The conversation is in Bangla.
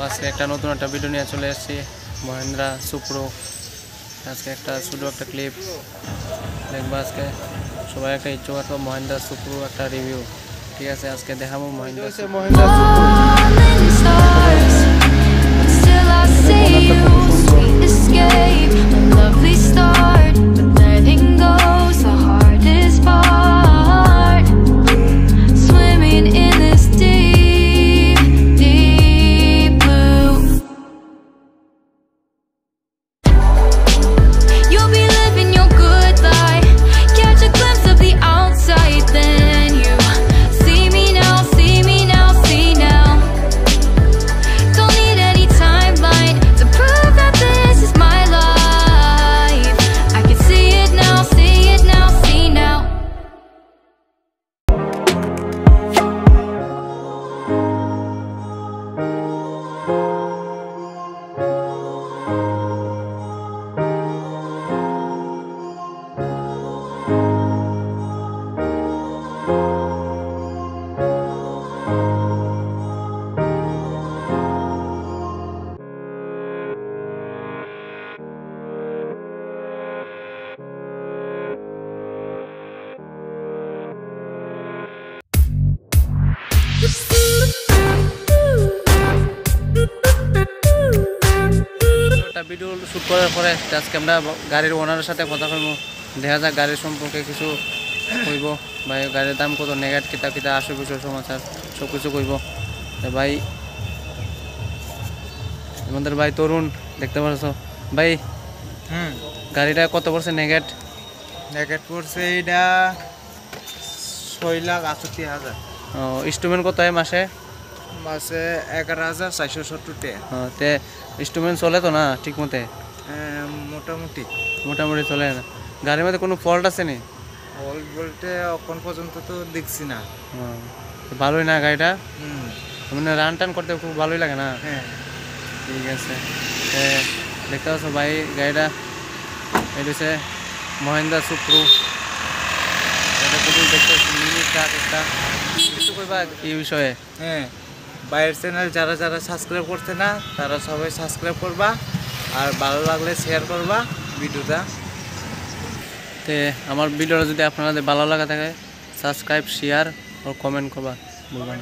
আজকে একটা নতুন একটা ভিডিও নিয়ে চলে এসেছি মহিন্দ্রা সুপ্রো। আজকে একটা ছোটো একটা ক্লিপ দেখবো। আজকে সবাই একটা ইচ্ছুক আছে মহিন্দ্রা সুপ্রো একটা রিভিউ। ঠিক আছে, আজকে দেখাবো মহিন্দ্রা সুপ্রো। ভিডিও শ্যুট করার পরে আজকে আমরা গাড়ির ওনারের সাথে কথা বলবো। দেখা যাক গাড়ির সম্পর্কে কিছু কইব, ভাই গাড়ির দাম কত, নেগাট কিতা কিতা আসে বিষয় সমাচার সব কিছু কইব। ভাই আমাদের ভাই তরুণ দেখতে পারছো ভাই, গাড়িটা কত পড়ছে নেগাট? নেগাট পড়ছে এটা 6,68,000। ইনস্টলমেন্ট কত হয় মাসে? মাসে 11,470 টাকা। তে ইনস্টলমেন্ট চলে তো না ঠিক মতে? মোটামুটি মোটামুটি চলে না। গাড়ির মধ্যে কোনো ফল্ট আছে নি? ফল্ট বলতে এখন পর্যন্ত তো দেখছি না। ভালোই না গাড়িটা, মানে রান টান করতে খুব ভালোই লাগে না? হ্যাঁ ঠিক আছে, দেখতে পাচ্ছ ভাই গাড়িটা এটা হচ্ছে মহিন্দ্রা সুপ্রো। এটা খুবই দেখতে মিনি ট্রাক একটা। কিছু কইবা এই বিষয়ে? হ্যাঁ, বাইরের চ্যানেল যারা যারা সাবস্ক্রাইব করছে না তারা সবাই সাবস্ক্রাইব করবা, আর ভালো লাগলে শেয়ার করবা ভিডিওটা। তে আমার ভিডিওটা যদি আপনাদের ভালো লাগা থাকে সাবস্ক্রাইব শেয়ার ও কমেন্ট করবা বলবেন।